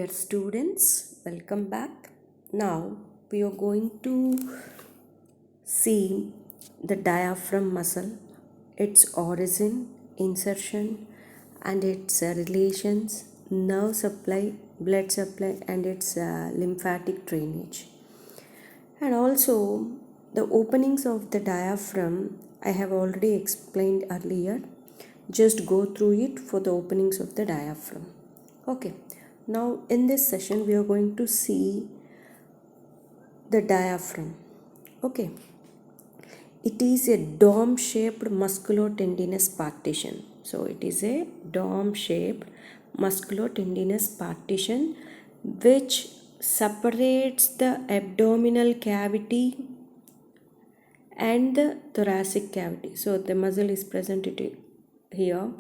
dear students, welcome back. Now we are going to see the diaphragm muscle, its origin, insertion, and its relations, nerve supply, blood supply, and its lymphatic drainage. And also the openings of the diaphragm I have already explained earlier. Just go through it for the openings of the diaphragm. Okay, now in this session we are going to see the diaphragm. Okay, it is a dome shaped musculotendinous partition. So it is a dome shaped musculotendinous partition which separates the abdominal cavity and the thoracic cavity. So the muscle is present here.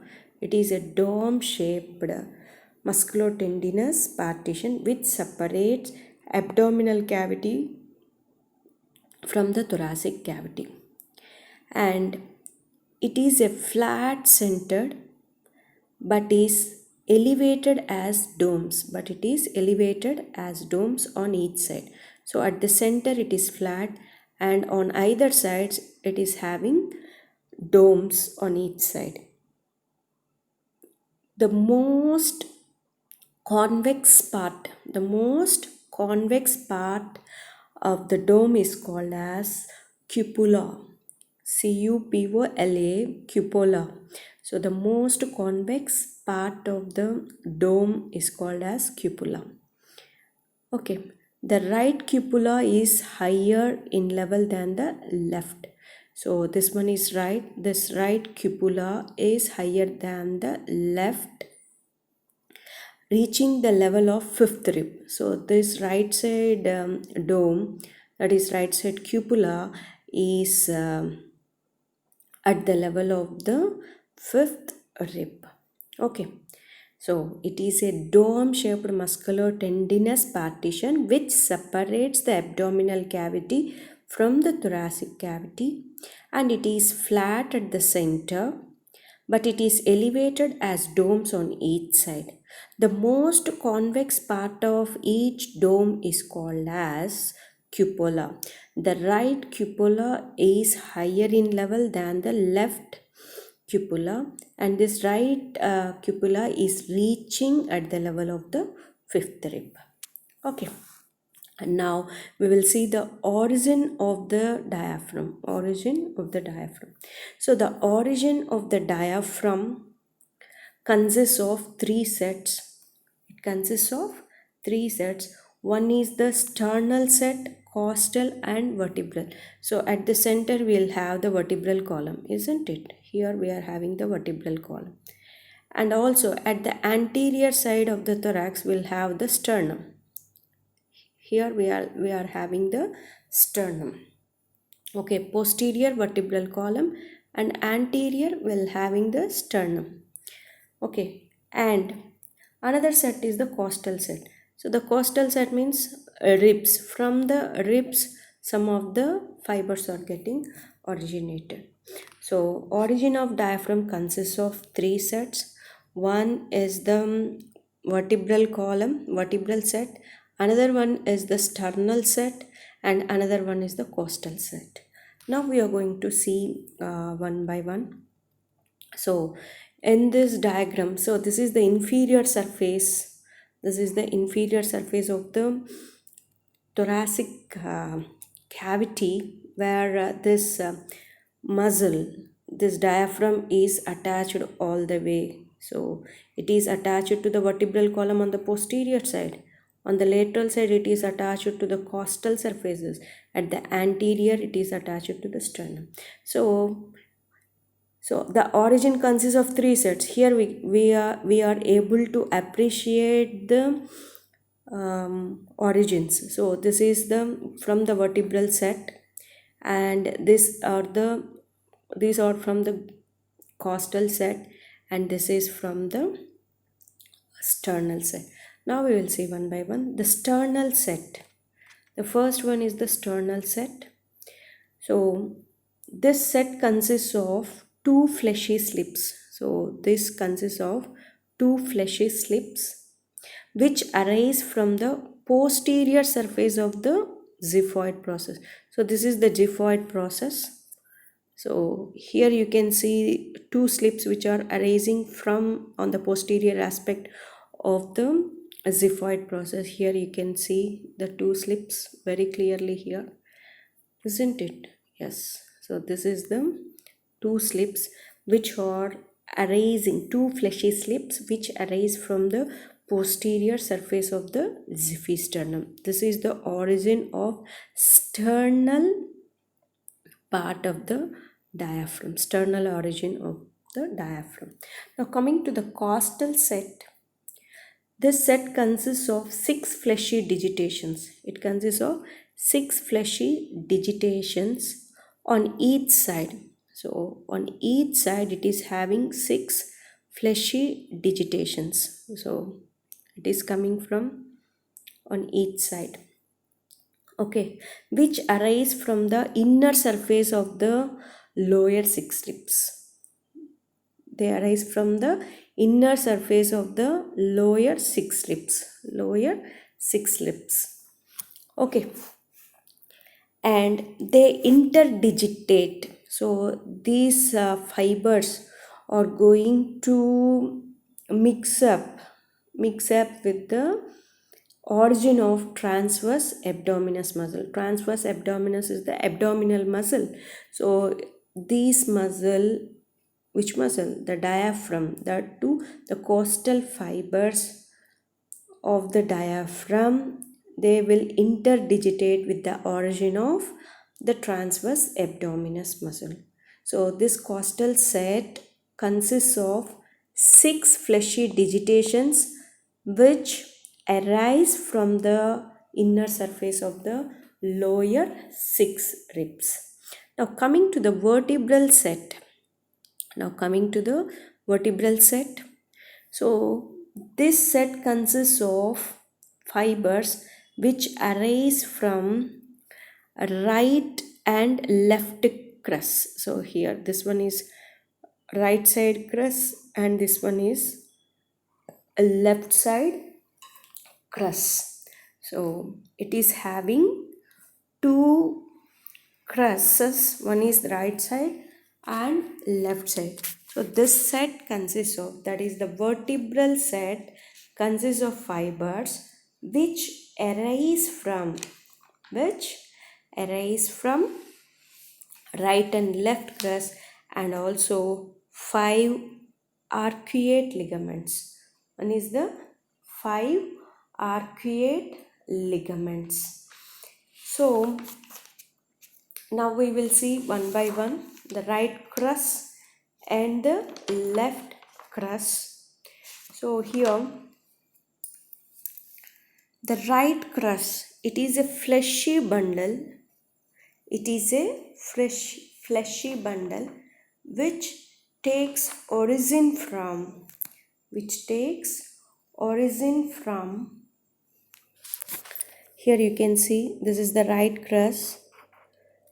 It is a dome shaped musculotendinous partition which separates abdominal cavity from the thoracic cavity, and it is a flat centered but is elevated as domes on each side. So at the center it is flat, and on either sides it is having domes on each side. The most convex part of the dome is called as cupola. Cupola, cupola. So the most convex part of the dome is called as cupola. Okay, the right cupola is higher in level than the left. So this one is right. This right cupola is higher than the left, reaching the level of fifth rib. So this right side dome, that is right side cupola, is at the level of the fifth rib. Okay, so it is a dome shaped musculotendinous partition which separates the abdominal cavity from the thoracic cavity, and it is flat at the center but it is elevated as domes on each side. The most convex part of each dome is called as cupola. The right cupola is higher in level than the left cupola, and this right cupola is reaching at the level of the fifth rib. Okay. And now we will see the origin of the diaphragm. So the origin of the diaphragm consists of three sets. One is the sternal set, costal and vertebral. So at the center we will have the vertebral column, isn't it? Here we are having the vertebral column. And also at the anterior side of the thorax we will have the sternum. Here we are having the sternum. Okay, posterior vertebral column and anterior will having the sternum. Okay, and another set is the costal set. So the costal set means ribs. From the ribs some of the fibers are getting originated. So origin of diaphragm consists of three sets. One is the vertebral set, another one is the sternal set, and another one is the costal set. Now we are going to see one by one. So in this diagram, so this is the inferior surface of the thoracic cavity, where this diaphragm is attached all the way. So it is attached to the vertebral column on the posterior side. On the lateral side it is attached to the costal surfaces. At the anterior it is attached to the sternum. So the origin consists of three sets. Here we are able to appreciate the origins. So this is from the vertebral set, and these are from the costal set, and this is from the sternal set. Now we will see one by one. The sternal set. The first one is the sternal set. So this set consists of two fleshy slips. So this consists of two fleshy slips which arise from the posterior surface of the xiphoid process. So this is the xiphoid process. So here you can see two slips which are arising from on the posterior aspect of the xiphoid process. Here you can see the two slips very clearly here, isn't it? Yes. So this is the two slips which are arising, two fleshy slips which arise from the posterior surface of the xiphisternum. This is the origin of sternal part of the diaphragm, sternal origin of the diaphragm. Now coming to the costal set, this set consists of 6 fleshy digitations. It consists of 6 fleshy digitations on each side. So on each side it is having 6 fleshy digitations. So it is coming from on each side. Okay, which arise from the inner surface of the lower 6 slips. They arise from the inner surface of the lower 6 slips. Lower 6 slips. Okay, and they interdigitate. So these fibers are going to mix up with the origin of transverse abdominis muscle. Transverse abdominis is the abdominal muscle. So this muscle, which muscle? The diaphragm. That too, the costal fibers of the diaphragm, they will interdigitate with the origin of the transverse abdominis muscle. So this costal set consists of 6 fleshy digitations which arise from the inner surface of the lower 6 ribs. Now coming to the vertebral set. So this set consists of fibers which arise from right and left crus. So here this one is right side crus and this one is a left side crus. So it is having two crushes, one is right side and left side. So this set consists of, that is the vertebral set consists of fibers which arise from right and left crus and also 5 arcuate ligaments. One is the 5 arcuate ligaments. So now we will see one by one the right crus and the left crus. So here the right crus, it is a fleshy bundle. It is a fleshy bundle which takes origin from here you can see this is the right crus.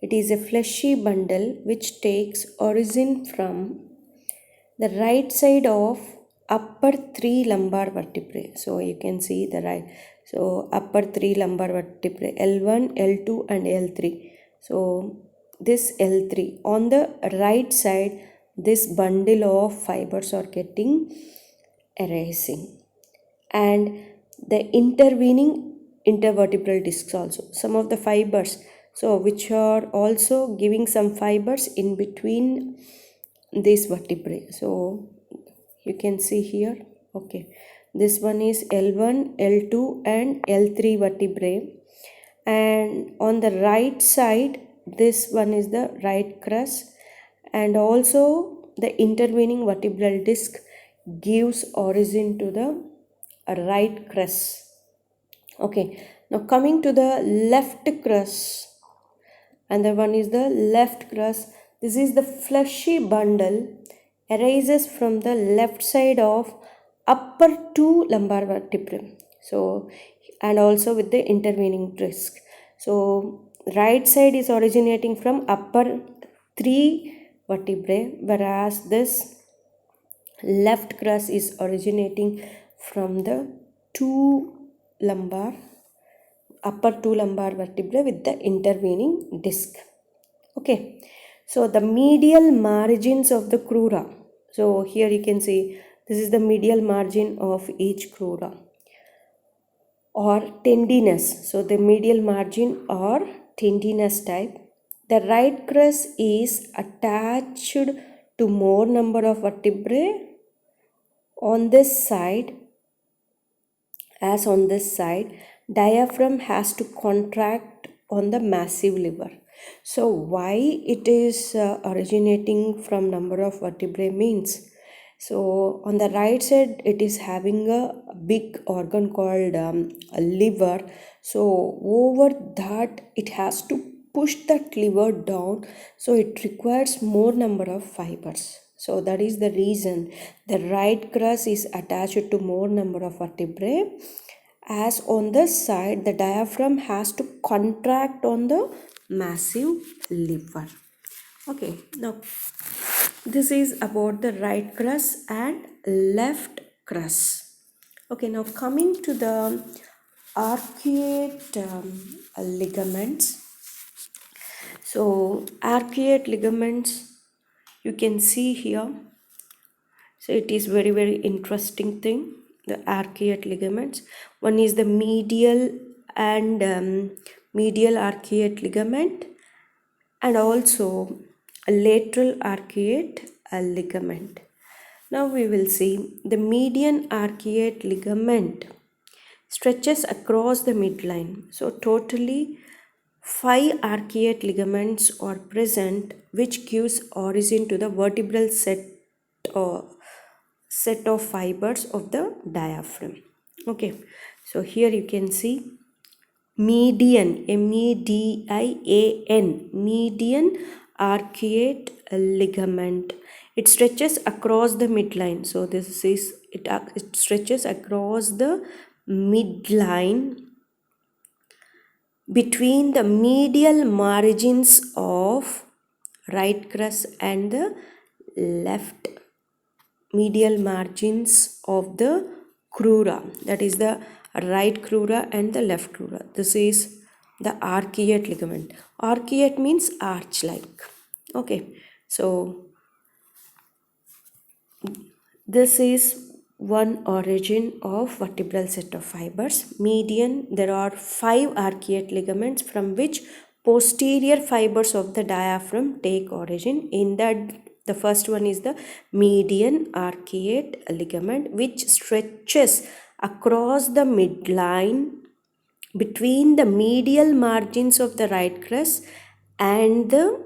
It is a fleshy bundle which takes origin from the right side of upper 3 lumbar vertebrae. So you can see the right. So upper 3 lumbar vertebrae L1, L2 and L3. So this L3 on the right side, this bundle of fibers are getting arising, and the intervening intervertebral discs also, some of the fibers, so which are also giving some fibers in between this vertebrae. So you can see here, okay, this one is L1, L2 and L3 vertebrae, and on the right side this one is the right crus, and also the intervening vertebral disc gives origin to the right crus. Okay, now coming to the left crus, and the one is the left crus. This is the fleshy bundle arises from the left side of upper 2 lumbar vertebrae. So and also with the intervening disc. So right side is originating from upper 3 vertebrae, whereas this left crus is originating from the upper two lumbar vertebrae with the intervening disc. Okay, so the medial margins of the crura. So here you can see this is the medial margin of each crura or tendinous. So the medial margin or tendinous type. The right crus is attached to more number of vertebrae on this side. As on this side, diaphragm has to contract on the massive liver. So why it is originating from number of vertebrae means, so on the right side it is having a big organ called a liver. So over that it has to push that liver down, so it requires more number of fibers. So that is the reason the right crus is attached to more number of vertebrae, as on this side the diaphragm has to contract on the massive liver. Okay, now this is about the right crus and left crus. Okay, now coming to the arcuate ligaments. So arcuate ligaments you can see here. So it is very interesting thing, the arcuate ligaments. One is the medial and medial arcuate ligament, and also a lateral arcuate ligament. Now we will see the median arcuate ligament stretches across the midline. So totally 5 arcuate ligaments are present, which gives origin to the vertebral set of fibers of the diaphragm. Okay, so here you can see median, median, median arcuate ligament. It stretches across the midline. So this is it stretches across the midline between the medial margins of right crus and the left medial margins of the crura, that is the right crura and the left crura. This is the arcuate ligament. Arcuate means arch like. Okay, so this is one origin of vertebral set of fibers. Median, there are 5 arcuate ligaments from which posterior fibers of the diaphragm take origin. In that, the first one is the median arcuate ligament, which stretches across the midline between the medial margins of the right crus and the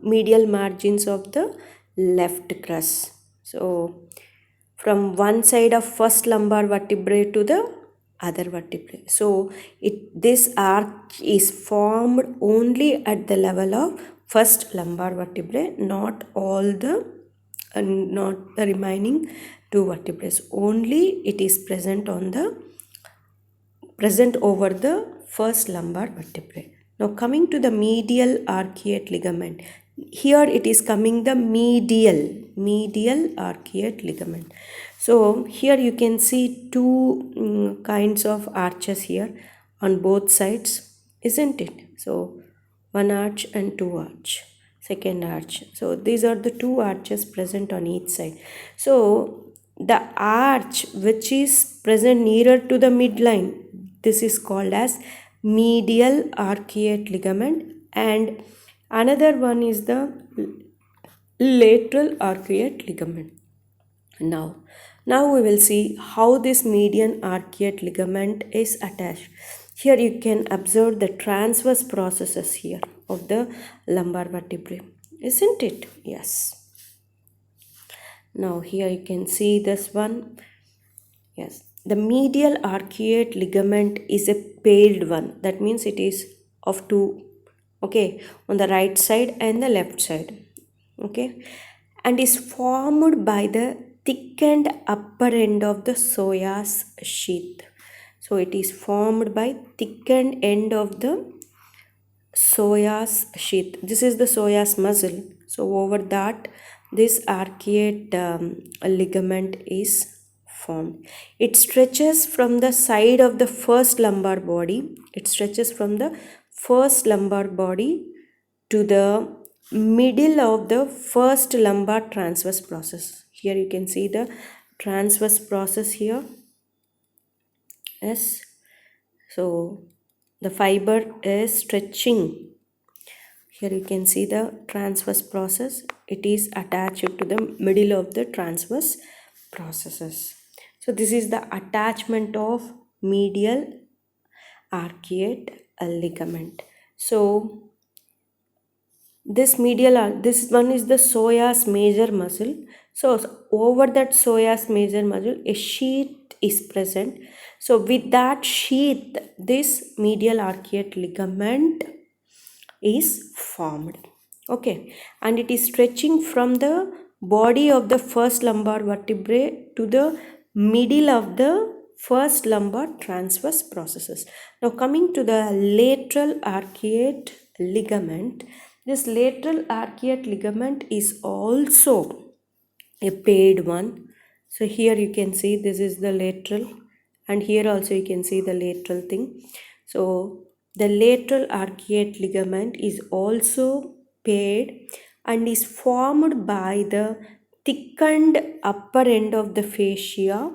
medial margins of the left crus. So from one side of first lumbar vertebrae to the other vertebrae. So this arch is formed only at the level of first lumbar vertebrae, not the remaining 2 vertebrae. Only it is present over the first lumbar vertebrae. Now coming to the medial arcuate ligament. Here it is coming the medial arcuate ligament. So here you can see 2 kinds of arches here on both sides, isn't it? So 1 arch and 2 arch, second arch. So these are the 2 arches present on each side. So the arch which is present nearer to the midline, this is called as medial arcuate ligament, and another one is the lateral arcuate ligament. Now we will see how this median arcuate ligament is attached. Here you can observe the transverse processes here of the lumbar vertebrae, isn't it? Yes. Now here you can see this one. Yes, the medial arcuate ligament is a paired one. That means it is of 2, okay, on the right side and the left side, okay, and is formed by the thickened upper end of the psoas sheath. So it is formed by thickened end of the psoas sheath. This is the psoas muscle. So over that this arcuate ligament is formed. It stretches from the side of the first lumbar body. It stretches from the first lumbar body to the middle of the first lumbar transverse process. Here you can see the transverse process here. Yes. So the fiber is stretching. Here you can see the transverse process. It is attached to the middle of the transverse processes. So this is the attachment of medial arcuate ligament. So this this one is the psoas major muscle. So over that psoas major muscle, a sheath is present. So with that sheath, this medial arcuate ligament is formed. Okay, and it is stretching from the body of the first lumbar vertebrae to the middle of the first lumbar transverse processes. Now coming to the lateral arcuate ligament, this lateral arcuate ligament is also a paired one. So here you can see this is the lateral, and here also you can see the lateral thing. So the lateral arcuate ligament is also paired and is formed by the thickened upper end of the fascia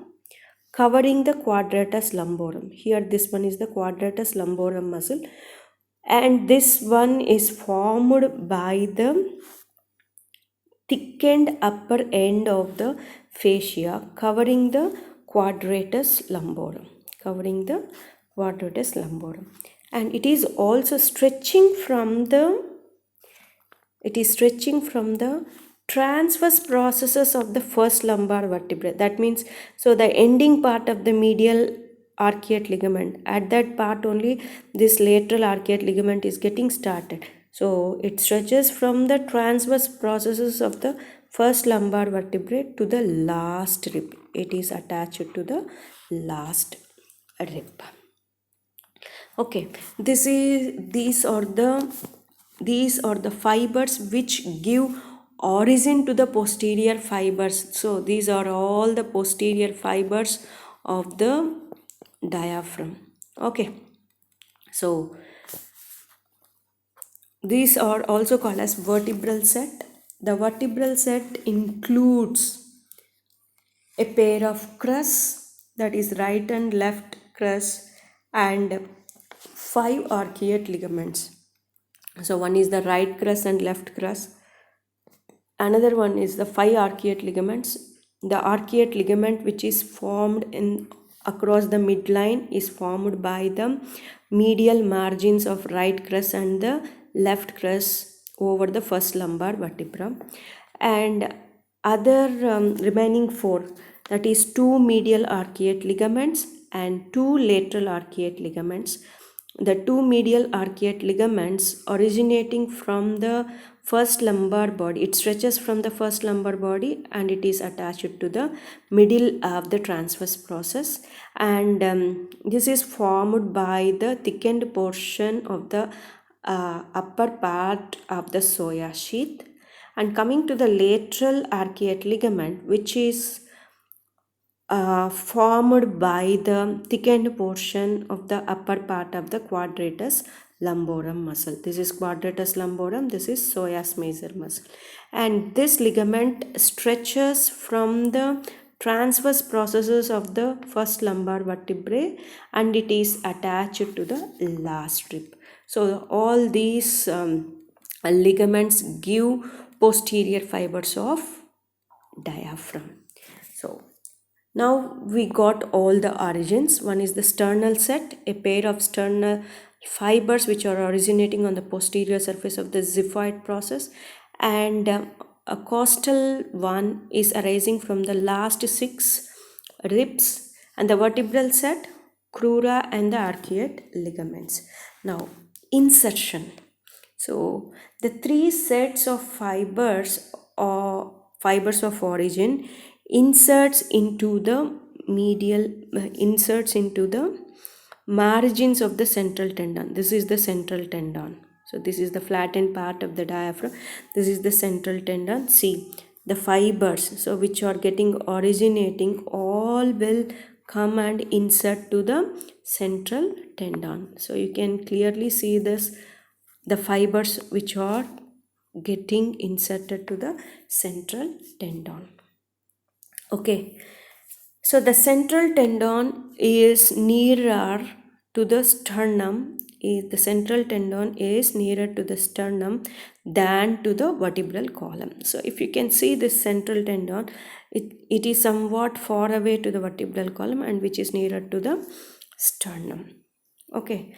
covering the quadratus lumborum. Here this one is the quadratus lumborum muscle, and this one is formed by the thickened upper end of the fascia covering the quadratus lumborum, and it is also stretching from the transverse processes of the first lumbar vertebrae. That means, so the ending part of the medial arcuate ligament, at that part only this lateral arcuate ligament is getting started. So it stretches from the transverse processes of the first lumbar vertebrae to the last rib. It is attached to the last rib. Okay, these are the fibers which give origin to the posterior fibers. So these are all the posterior fibers of the diaphragm. Okay, so these are also called as vertebral set. The vertebral set includes a pair of crus, that is right and left crus, and 5 arcuate ligaments. So one is the right crus and left crus. Another one is the 5 arcuate ligaments. The arcuate ligament which is formed across the midline is formed by the medial margins of right crus and the left crus over the first lumbar vertebra, and other remaining 4, that is 2 medial arcuate ligaments and 2 lateral arcuate ligaments. The 2 medial arcuate ligaments originating from the first lumbar body, it stretches from the first lumbar body and it is attached to the middle of the transverse process, and this is formed by the thickened portion of the upper part of the psoas sheath. And coming to the lateral arcuate ligament, which is formed by the thickened portion of the upper part of the quadratus lumborum muscle. This is quadratus lumborum, this is psoas major muscle, and this ligament stretches from the transverse processes of the first lumbar vertebrae and it is attached to the last rib. So all these ligaments give posterior fibers of diaphragm. So now we got all the origins. One is the sternal set, a pair of sternal fibers which are originating on the posterior surface of the xiphoid process, and a costal one is arising from the last 6 ribs, and the vertebral set, crura, and the arcuate ligaments. Now insertion. So the 3 sets of fibers or fibers of origin inserts into the margins of the central tendon. This is the central tendon. So this is the flattened part of the diaphragm. This is the central tendon. See, the fibers, so which are getting originating, all will come and insert to the central tendon. So you can clearly see this, the fibers which are getting inserted to the central tendon. Okay, so the central tendon is nearer to the sternum. The central tendon is nearer to the sternum than to the vertebral column. So if you can see this central tendon, it is somewhat far away to the vertebral column and which is nearer to the sternum. Okay,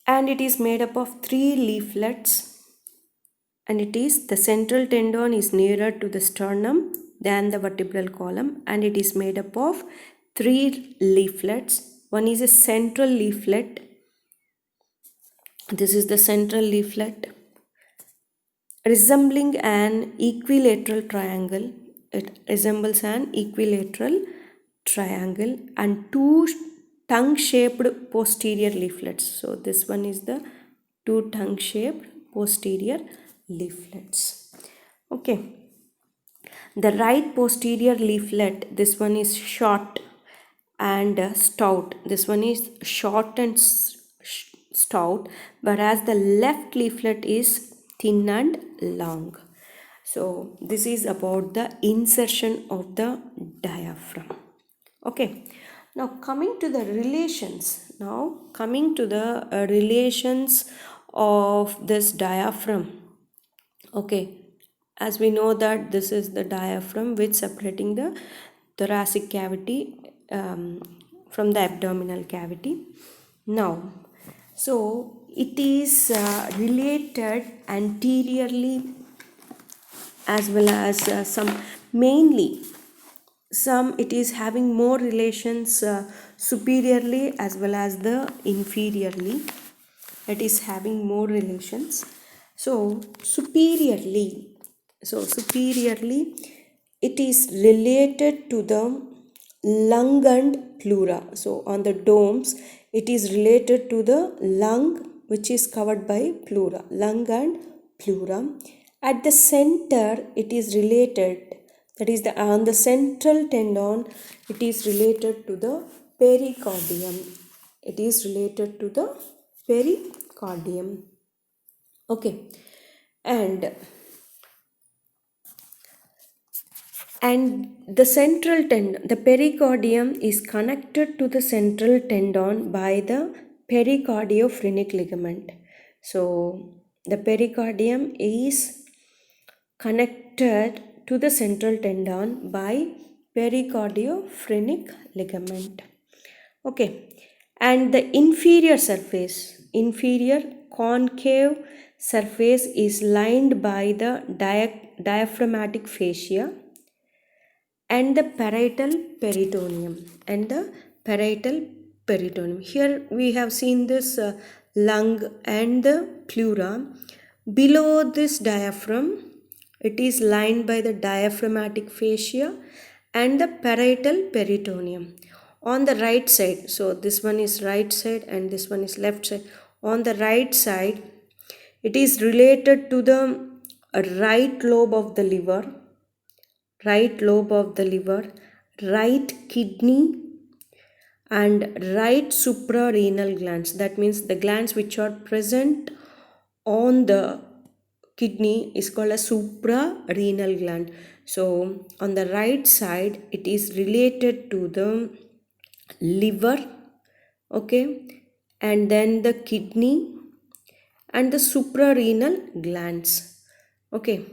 and it is made up of 3 leaflets, and it is the central tendon is nearer to the sternum than the vertebral column, and it is made up of 3 leaflets. One is a central leaflet. This is the central leaflet, resembling an equilateral triangle. It resembles an equilateral triangle, and 2 tongue-shaped posterior leaflets. So this one is the 2 tongue-shaped posterior leaflets. Okay, the right posterior leaflet, this one is short and stout. This one is short and stout, whereas the left leaflet is thin and long. So this is about the insertion of the diaphragm. Okay, now coming to the relations. Relations of this diaphragm. Okay, as we know that this is the diaphragm which separating the thoracic cavity from the abdominal cavity. Now, so it is related anteriorly as well as some it is having more relations superiorly as well as the inferiorly. It is having more relations. So superiorly, it is related to the lung and pleura. So on the domes, it is related to the lung which is covered by pleura, lung and pleura. At the center, it is related, that is on the central tendon, it is related to the pericardium. It is related to the pericardium. Okay, and the central tendon, the pericardium is connected to the central tendon by the pericardiophrenic ligament. So the pericardium is connected to the central tendon by pericardiophrenic ligament. Okay, and the inferior concave surface is lined by the diaphragmatic fascia and the parietal peritoneum. Here we have seen this lung and the pleura. Below this diaphragm, it is lined by the diaphragmatic fascia and the parietal peritoneum. On the right side, so this one is right side and this one is left side. On the right side, it is related to the right lobe of the liver, right kidney, and right suprarenal glands. That means the glands which are present on the kidney is called a suprarenal gland. So on the right side, it is related to the liver, okay, and then the kidney and the suprarenal glands. Okay,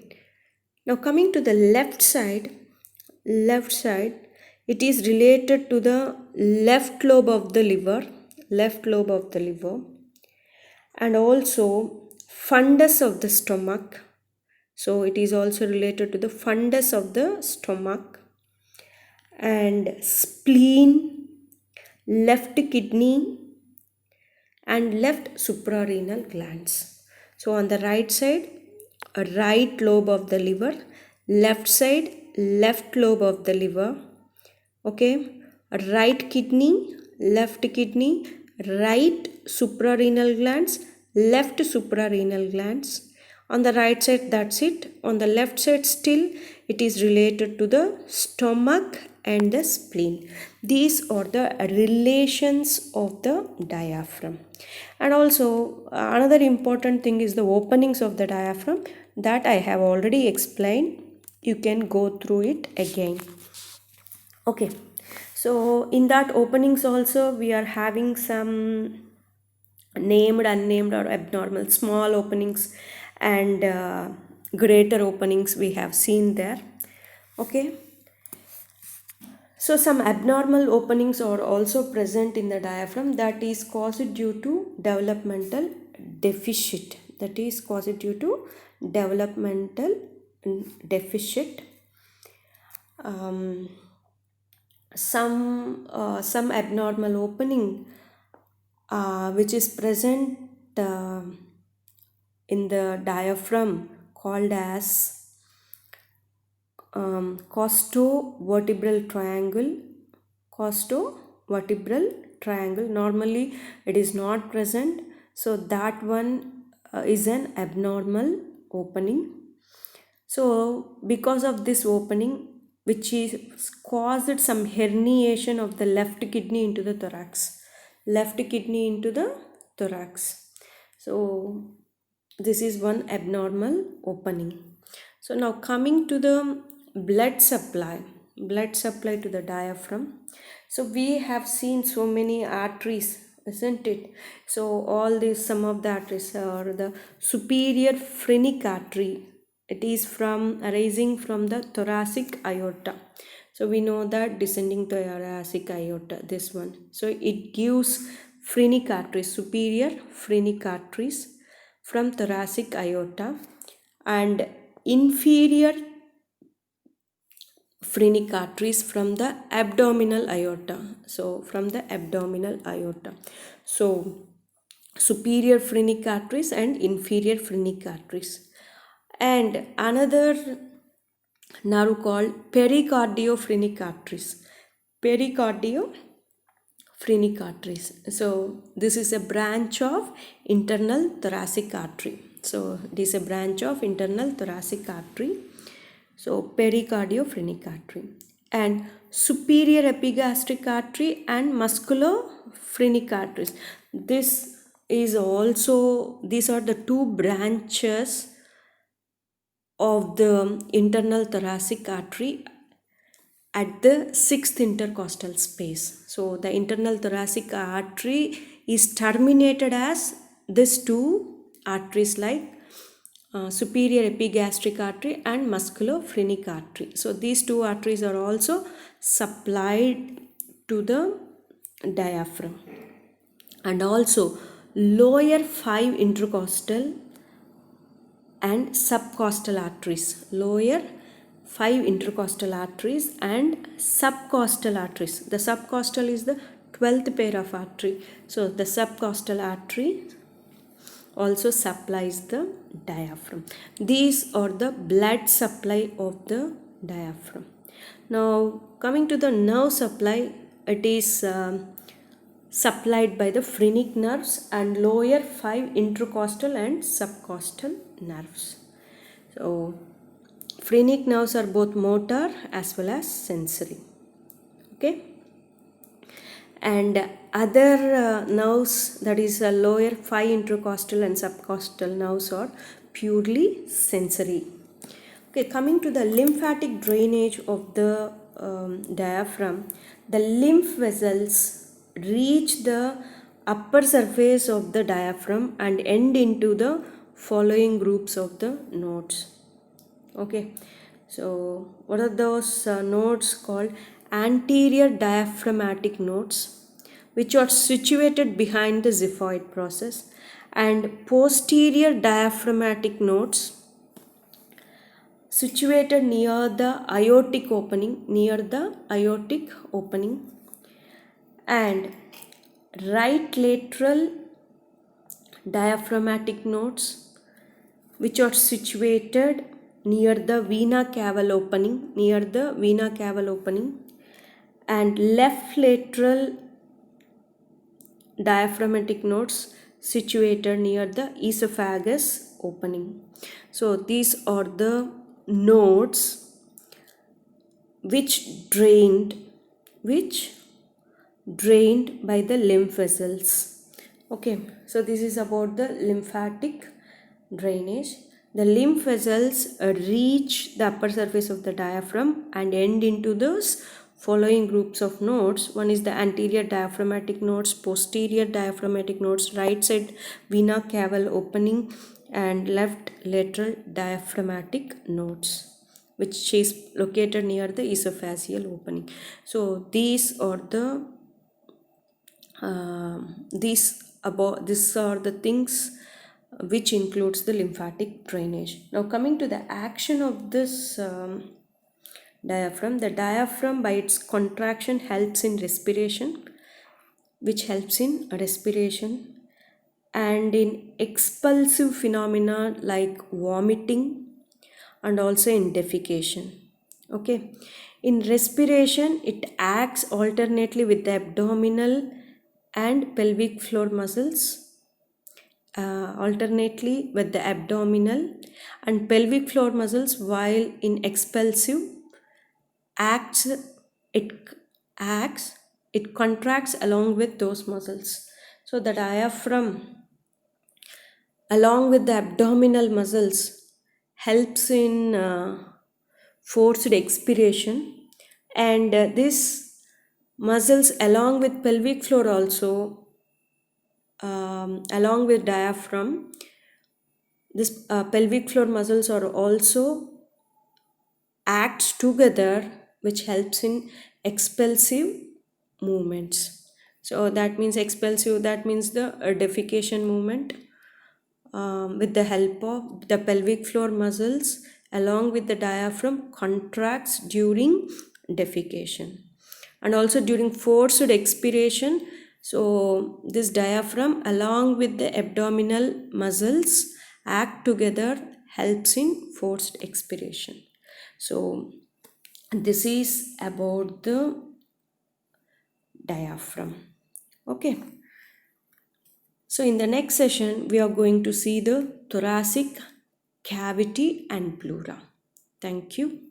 now coming to the left side, it is related to the left lobe of the liver, and also fundus of the stomach. So it is also related to the fundus of the stomach, and spleen, left kidney, and left suprarenal glands. So on the right side, a right lobe of the liver, left side, left lobe of the liver, okay, a right kidney, left kidney, right suprarenal glands, left suprarenal glands. On the right side, that's it. On the left side, still it is related to the stomach and the spleen. These are the relations of the diaphragm. And also another important thing is the openings of the diaphragm that I have already explained. You can go through it again. Okay, so in that openings also we are having some named, unnamed, or abnormal small openings and greater openings we have seen there. Okay, so some abnormal openings are also present in the diaphragm that is caused due to developmental deficit. That is caused due to developmental deficit. Some abnormal opening which is present in the diaphragm called as costovertebral triangle. Costovertebral triangle, normally it is not present, so that one is an abnormal opening. So because of this opening, which is caused some herniation of the left kidney into the thorax. So this is one abnormal opening. So now coming to the blood supply to the diaphragm. So we have seen so many arteries, isn't it? So all these, some of the arteries are the superior phrenic artery. It is arising from the thoracic aorta. So we know that descending thoracic aorta, this one. So it gives phrenic arteries, superior phrenic arteries from thoracic aorta, and inferior phrenic arteries from the abdominal aorta. So from the abdominal aorta. So superior phrenic arteries and inferior phrenic arteries. And another nerve called pericardiophrenik arteries. Pericardiophrenik arteries. So this is a branch of internal thoracic artery. So it is a branch of internal thoracic artery. So pericardiophrenik artery. And superior epigastric artery and musculophrenic arteries. These are the two branches of the internal thoracic artery at the sixth intercostal space. So the internal thoracic artery is terminated as these two arteries, like superior epigastric artery and musculophrenic artery. So these two arteries are also supplied to the diaphragm. And also lower 5 intercostal and subcostal arteries. Lower 5 intercostal arteries and subcostal arteries. The subcostal is the 12th pair of artery. So the subcostal artery also supplies the diaphragm. These are the blood supply of the diaphragm. Now coming to the nerve supply, it is supplied by the phrenic nerves and lower 5 intercostal and subcostal nerves. So phrenic nerves are both motor as well as sensory. Okay. And other nerves, that is lower 5 intercostal and subcostal nerves, are purely sensory. Okay, coming to the lymphatic drainage of the diaphragm, the lymph vessels reach the upper surface of the diaphragm and end into the following groups of the nodes. Okay, so what are those nodes called? Anterior diaphragmatic nodes, which are situated behind the xiphoid process, and posterior diaphragmatic nodes situated near the aortic opening, and right lateral diaphragmatic nodes, which are situated near the vena cava opening, and left lateral diaphragmatic nodes situated near the esophagus opening. So these are the nodes which which drained by the lymph vessels. Okay, so this is about the lymphatic drainage. The lymph vessels reach the upper surface of the diaphragm and end into those following groups of nodes. One is the anterior diaphragmatic nodes, posterior diaphragmatic nodes, right side vena cava opening, and left lateral diaphragmatic nodes, which is located near the esophageal opening. So these are the these are the things which includes the lymphatic drainage. Now coming to the action of this diaphragm, the diaphragm by its contraction helps in respiration, and in expulsive phenomena like vomiting and also in defecation. Okay, in respiration it acts alternately with the abdominal and pelvic floor muscles, while in expulsive acts it acts it contracts along with those muscles. So the diaphragm along with the abdominal muscles helps in forced expiration, and this muscles along with pelvic floor also, along with diaphragm, this pelvic floor muscles are also acts together, which helps in expulsive movements. So that means expulsive, that means the defecation movement, with the help of the pelvic floor muscles along with the diaphragm contracts during defecation, and also during forced expiration. So this diaphragm along with the abdominal muscles act together, helps in forced expiration. So this is about the diaphragm. Okay, so in the next session we are going to see the thoracic cavity and pleura. Thank you.